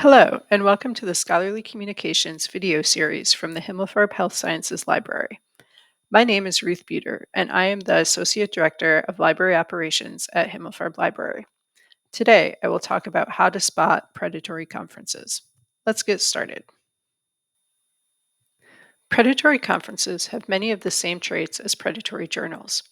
Hello, and welcome to the Scholarly Communications video series from the Himmelfarb Health Sciences Library. My name is Ruth Buter, and I am the Associate Director of Library Operations at Himmelfarb Library. Today, I will talk about how to spot predatory conferences. Let's get started. Predatory conferences have many of the same traits as predatory journals.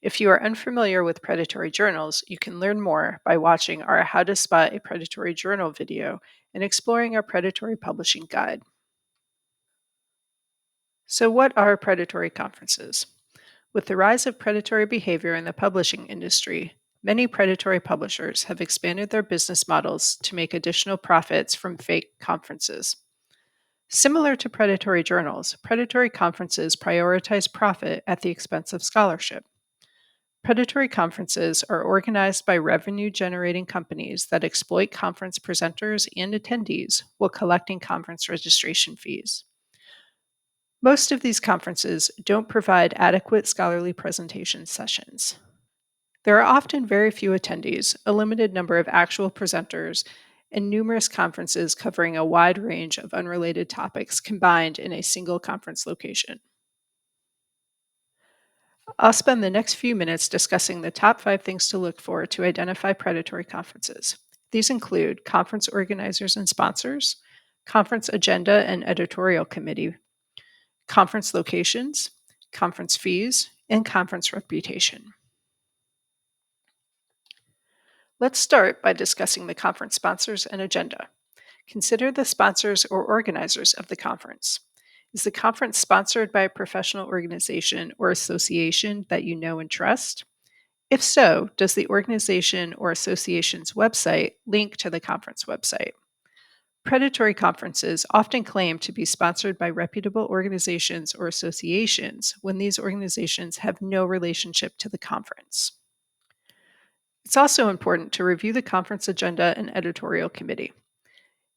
If you are unfamiliar with predatory journals, you can learn more by watching our How to Spot a Predatory Journal video and exploring our predatory publishing guide. So, what are predatory conferences? With the rise of predatory behavior in the publishing industry, many predatory publishers have expanded their business models to make additional profits from fake conferences. Similar to predatory journals, predatory conferences prioritize profit at the expense of scholarship. Predatory conferences are organized by revenue generating companies that exploit conference presenters and attendees while collecting conference registration fees. Most of these conferences don't provide adequate scholarly presentation sessions. There are often very few attendees, a limited number of actual presenters, and numerous conferences covering a wide range of unrelated topics combined in a single conference location. I'll spend the next few minutes discussing the top 5 things to look for to identify predatory conferences. These include conference organizers and sponsors, conference agenda and editorial committee, conference locations, conference fees, and conference reputation. Let's start by discussing the conference sponsors and agenda. Consider the sponsors or organizers of the conference. Is the conference sponsored by a professional organization or association that you know and trust? If so, does the organization or association's website link to the conference website? Predatory conferences often claim to be sponsored by reputable organizations or associations when these organizations have no relationship to the conference. It's also important to review the conference agenda and editorial committee.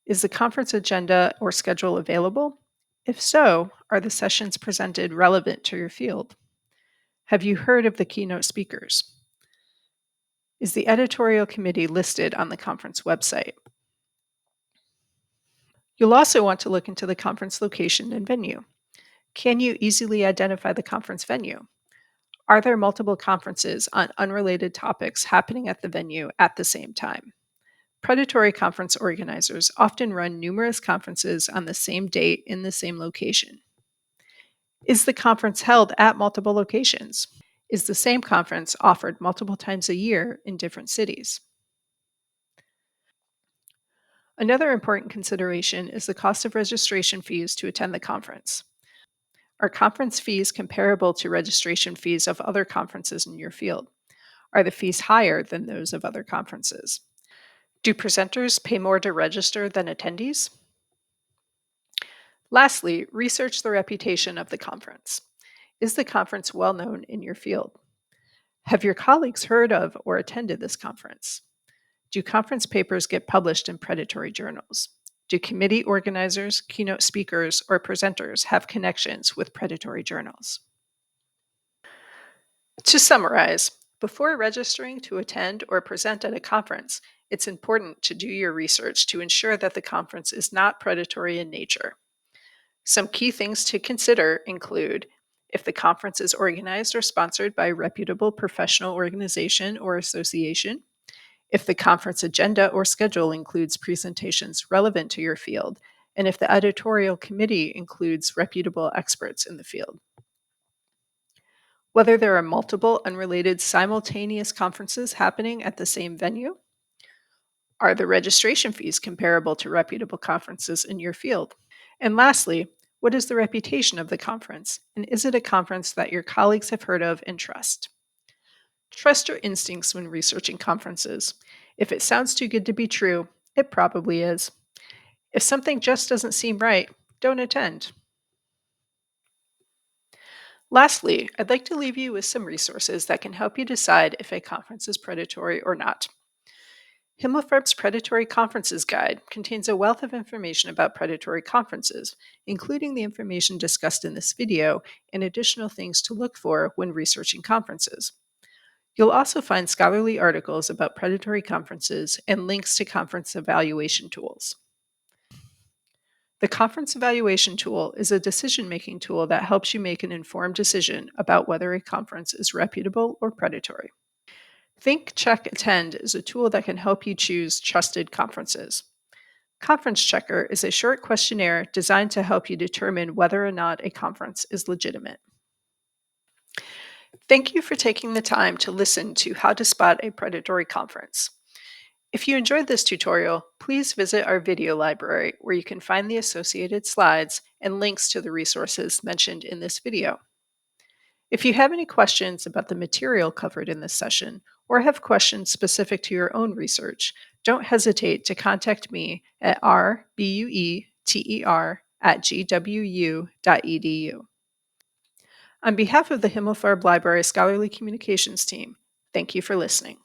Is the conference agenda or schedule available? If so, are the sessions presented relevant to your field? Have you heard of the keynote speakers? Is the editorial committee listed on the conference website? You'll also want to look into the conference location and venue. Can you easily identify the conference venue? Are there multiple conferences on unrelated topics happening at the venue at the same time? Predatory conference organizers often run numerous conferences on the same date in the same location. Is the conference held at multiple locations? Is the same conference offered multiple times a year in different cities? Another important consideration is the cost of registration fees to attend the conference. Are conference fees comparable to registration fees of other conferences in your field? Are the fees higher than those of other conferences? Do presenters pay more to register than attendees? Lastly, research the reputation of the conference. Is the conference well known in your field? Have your colleagues heard of or attended this conference? Do conference papers get published in predatory journals? Do committee organizers, keynote speakers, or presenters have connections with predatory journals? To summarize, before registering to attend or present at a conference, it's important to do your research to ensure that the conference is not predatory in nature. Some key things to consider include if the conference is organized or sponsored by a reputable professional organization or association, if the conference agenda or schedule includes presentations relevant to your field, and if the editorial committee includes reputable experts in the field. Whether there are multiple unrelated simultaneous conferences happening at the same venue. Are the registration fees comparable to reputable conferences in your field? And lastly, what is the reputation of the conference? And is it a conference that your colleagues have heard of and trust? Trust your instincts when researching conferences. If it sounds too good to be true, it probably is. If something just doesn't seem right, don't attend. Lastly, I'd like to leave you with some resources that can help you decide if a conference is predatory or not. Himmelfarb's Predatory Conferences Guide contains a wealth of information about predatory conferences, including the information discussed in this video and additional things to look for when researching conferences. You'll also find scholarly articles about predatory conferences and links to conference evaluation tools. The conference evaluation tool is a decision making tool that helps you make an informed decision about whether a conference is reputable or predatory. Think, Check, Attend is a tool that can help you choose trusted conferences. Conference Checker is a short questionnaire designed to help you determine whether or not a conference is legitimate. Thank you for taking the time to listen to How to Spot a Predatory Conference. If you enjoyed this tutorial, please visit our video library where you can find the associated slides and links to the resources mentioned in this video. If you have any questions about the material covered in this session, or have questions specific to your own research, don't hesitate to contact me at rbueter@gwu.edu. On behalf of the Himmelfarb Library Scholarly Communications team, thank you for listening.